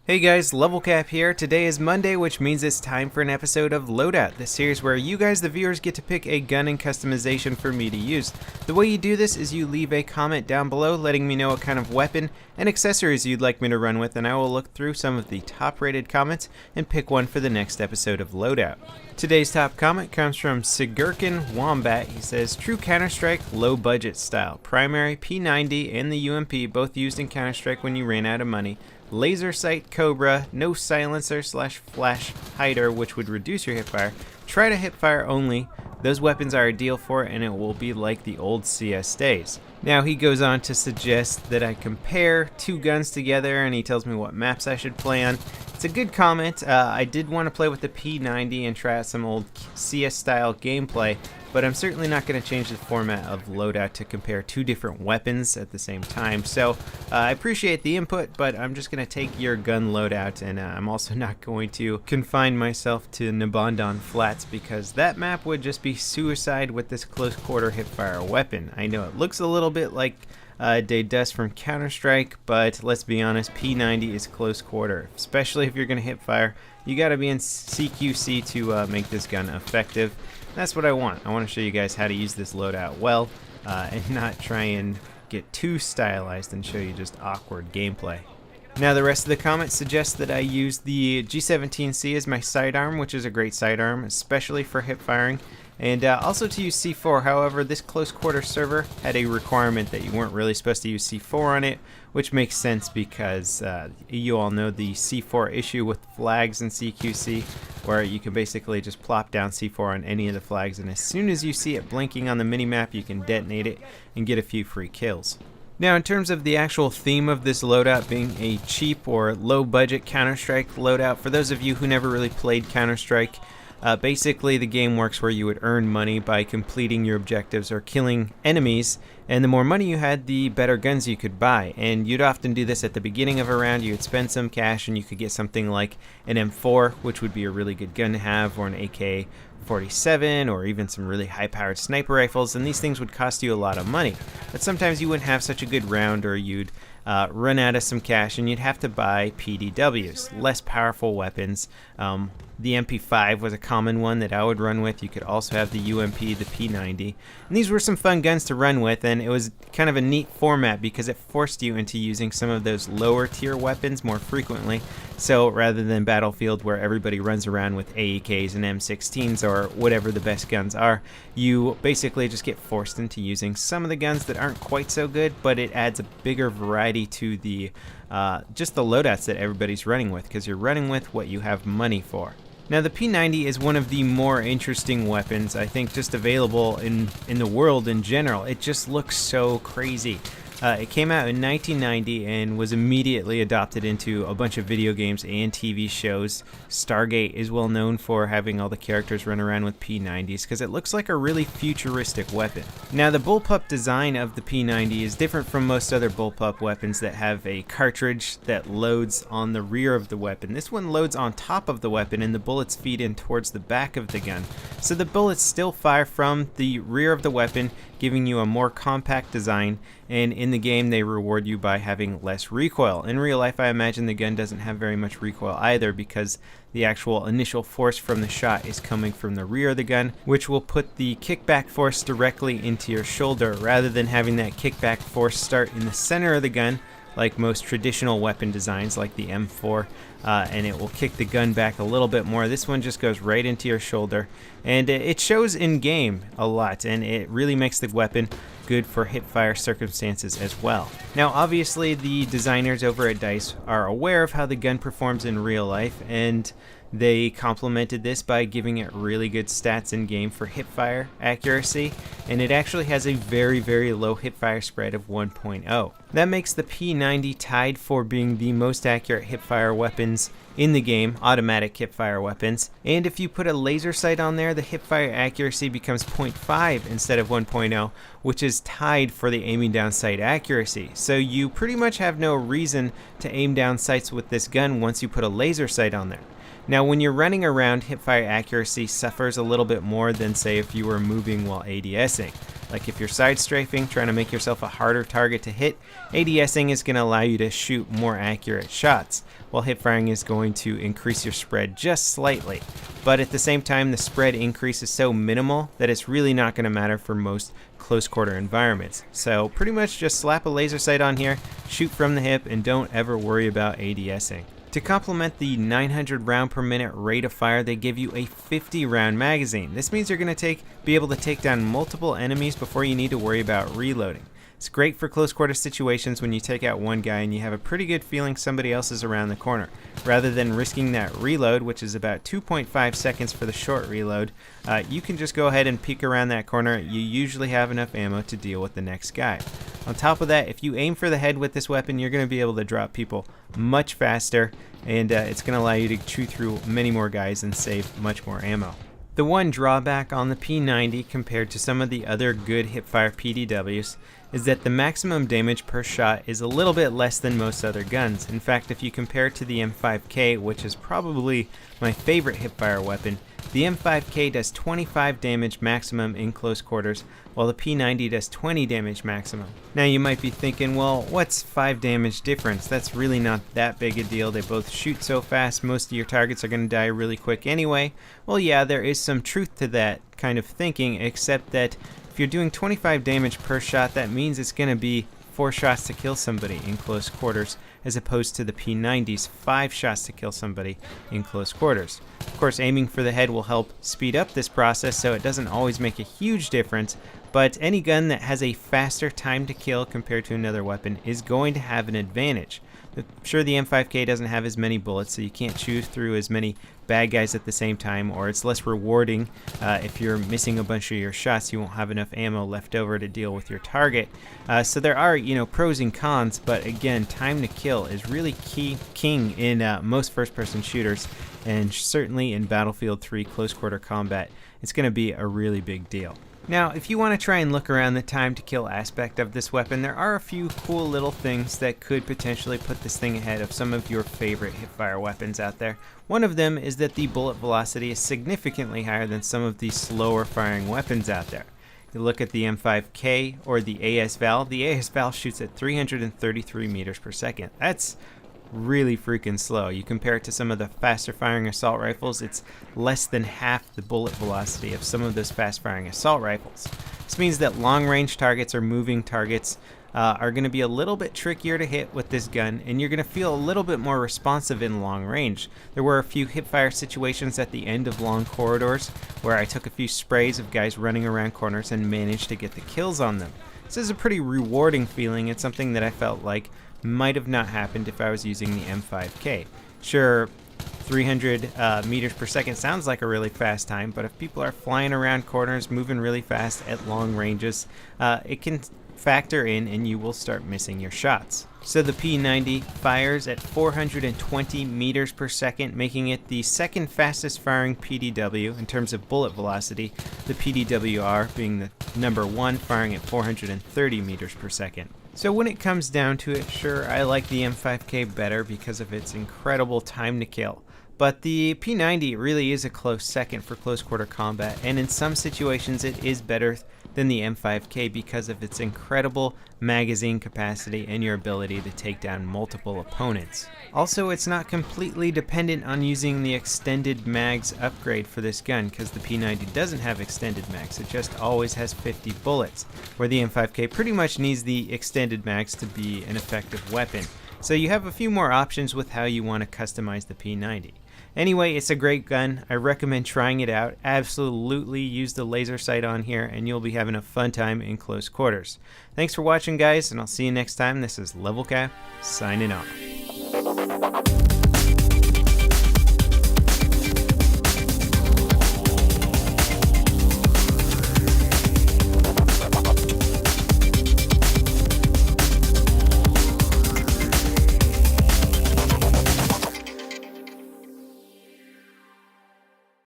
Hey guys, LevelCap here. Today is Monday, which means it's time for an episode of Loadout, the series where you guys, the viewers, get to pick a gun and customization for me to use. The way you do this is you leave a comment down below letting me know what kind of weapon and accessories you'd like me to run with, and I will look through some of the top rated comments and pick one for the next episode of Loadout. Today's top comment comes from Sigurkin Wombat. He says, true Counter-Strike, low budget style. Primary, P90, and the UMP, both used in Counter-Strike when you ran out of money. Laser sight Cobra, no silencer / flash hider, which would reduce your hipfire. Try to hipfire only. Those weapons are ideal for it, and it will be like the old CS days. Now he goes on to suggest that I compare two guns together, and he tells me what maps I should play on. It's a good comment. I did want to play with the P90 and try out some old CS style gameplay, but I'm certainly not going to change the format of Loadout to compare two different weapons at the same time. So I appreciate the input, but I'm just going to take your gun loadout, and I'm also not going to confine myself to Nabondon Flats, because that map would just be suicide with this close quarter hipfire weapon. I know it looks a little bit like Day Dust from Counter-Strike, but let's be honest, P90 is close quarter. Especially if you're going to hip fire, you got to be in CQC to make this gun effective. That's what I want. I want to show you guys how to use this loadout well, and not try and get too stylized and show you just awkward gameplay. Now the rest of the comments suggest that I use the G17C as my sidearm, which is a great sidearm, especially for hip firing. And also to use C4. However, this close quarter server had a requirement that you weren't really supposed to use C4 on it, which makes sense because you all know the C4 issue with flags in CQC, where you can basically just plop down C4 on any of the flags, and as soon as you see it blinking on the minimap, you can detonate it and get a few free kills. Now in terms of the actual theme of this loadout being a cheap or low budget Counter-Strike loadout, for those of you who never really played Counter-Strike, basically the game works where you would earn money by completing your objectives or killing enemies, and the more money you had, the better guns you could buy. And you'd often do this at the beginning of a round. You would spend some cash and you could get something like an M4, which would be a really good gun to have, or an AK-47, or even some really high-powered sniper rifles, and these things would cost you a lot of money. But sometimes you wouldn't have such a good round, or you'd run out of some cash and you'd have to buy PDWs, less powerful weapons. The MP5 was a common one that I would run with. You could also have the UMP, the P90. And these were some fun guns to run with, and it was kind of a neat format because it forced you into using some of those lower tier weapons more frequently. So rather than Battlefield where everybody runs around with AEKs and M16s or whatever the best guns are, you basically just get forced into using some of the guns that aren't quite so good, but it adds a bigger variety to the just the loadouts that everybody's running with, because you're running with what you have money for. Now the P90 is one of the more interesting weapons, I think, just available in the world in general. It just looks so crazy. It came out in 1990 and was immediately adopted into a bunch of video games and TV shows. Stargate is well known for having all the characters run around with P90s because it looks like a really futuristic weapon. Now the Bullpup design of the P90 is different from most other Bullpup weapons that have a cartridge that loads on the rear of the weapon. This one loads on top of the weapon and the bullets feed in towards the back of the gun. So the bullets still fire from the rear of the weapon, giving you a more compact design, and in the game they reward you by having less recoil. In real life, I imagine the gun doesn't have very much recoil either, because the actual initial force from the shot is coming from the rear of the gun, which will put the kickback force directly into your shoulder rather than having that kickback force start in the center of the gun like most traditional weapon designs like the M4, and it will kick the gun back a little bit more. This one just goes right into your shoulder, and it shows in game a lot, and it really makes the weapon good for hipfire circumstances as well. Now obviously the designers over at DICE are aware of how the gun performs in real life, and they complemented this by giving it really good stats in game for hipfire accuracy, and it actually has a very, very low hipfire spread of 1.0. That makes the P90 tied for being the most accurate hipfire weapons in the game, automatic hipfire weapons. And if you put a laser sight on there, the hipfire accuracy becomes 0.5 instead of 1.0, which is tied for the aiming down sight accuracy. So you pretty much have no reason to aim down sights with this gun once you put a laser sight on there. Now when you're running around, hipfire accuracy suffers a little bit more than say if you were moving while ADSing. Like if you're side strafing, trying to make yourself a harder target to hit, ADSing is going to allow you to shoot more accurate shots, while hipfiring is going to increase your spread just slightly. But at the same time, the spread increase is so minimal that it's really not going to matter for most close quarter environments. So pretty much just slap a laser sight on here, shoot from the hip, and don't ever worry about ADSing. To complement the 900 round per minute rate of fire, they give you a 50 round magazine. This means you're going to be able to take down multiple enemies before you need to worry about reloading. It's great for close quarter situations when you take out one guy and you have a pretty good feeling somebody else is around the corner. Rather than risking that reload, which is about 2.5 seconds for the short reload, you can just go ahead and peek around that corner. You usually have enough ammo to deal with the next guy. On top of that, if you aim for the head with this weapon, you're going to be able to drop people much faster, and it's going to allow you to chew through many more guys and save much more ammo. The one drawback on the P90 compared to some of the other good hipfire PDWs is that the maximum damage per shot is a little bit less than most other guns. In fact, if you compare it to the M5K, which is probably my favorite hipfire weapon, the M5K does 25 damage maximum in close quarters, while the P90 does 20 damage maximum. Now you might be thinking, well, what's 5 damage difference? That's really not that big a deal. They both shoot so fast, most of your targets are going to die really quick anyway. Well, yeah, there is some truth to that kind of thinking, except that if you're doing 25 damage per shot, that means it's going to be 4 shots to kill somebody in close quarters, as opposed to the P90's 5 shots to kill somebody in close quarters. Of course, aiming for the head will help speed up this process, so it doesn't always make a huge difference, but any gun that has a faster time to kill compared to another weapon is going to have an advantage. Sure, the M5K doesn't have as many bullets, so you can't shoot through as many bad guys at the same time, or it's less rewarding. If you're missing a bunch of your shots, you won't have enough ammo left over to deal with your target. So there are, pros and cons, but again, time to kill is really king in most first-person shooters, and certainly in Battlefield 3 close quarter combat, it's going to be a really big deal. Now, if you want to try and look around the time to kill aspect of this weapon, there are a few cool little things that could potentially put this thing ahead of some of your favorite hipfire weapons out there. One of them is that the bullet velocity is significantly higher than some of the slower firing weapons out there. You look at the M5K or the AS-Val. The AS-Val shoots at 333 meters per second. That's really freaking slow. You compare it to some of the faster firing assault rifles, it's less than half the bullet velocity of some of those fast firing assault rifles. This means that long range targets or moving targets are going to be a little bit trickier to hit with this gun, and you're going to feel a little bit more responsive in long range. There were a few hipfire situations at the end of long corridors where I took a few sprays of guys running around corners and managed to get the kills on them. This is a pretty rewarding feeling. It's something that I felt like might have not happened if I was using the M5K. Sure, 300 meters per second sounds like a really fast time, but if people are flying around corners, moving really fast at long ranges, it can factor in and you will start missing your shots. So the P90 fires at 420 meters per second, making it the second fastest firing PDW in terms of bullet velocity, the PDWR being the number one, firing at 430 meters per second. So when it comes down to it, sure, I like the M5K better because of its incredible time to kill. But the P90 really is a close second for close quarter combat, and in some situations it is better than the M5K because of its incredible magazine capacity and your ability to take down multiple opponents. Also, it's not completely dependent on using the extended mags upgrade for this gun, because the P90 doesn't have extended mags, it just always has 50 bullets, where the M5K pretty much needs the extended mags to be an effective weapon. So you have a few more options with how you want to customize the P90. Anyway, it's a great gun. I recommend trying it out. Absolutely use the laser sight on here and you'll be having a fun time in close quarters. Thanks for watching, guys, and I'll see you next time. This is LevelCap signing off.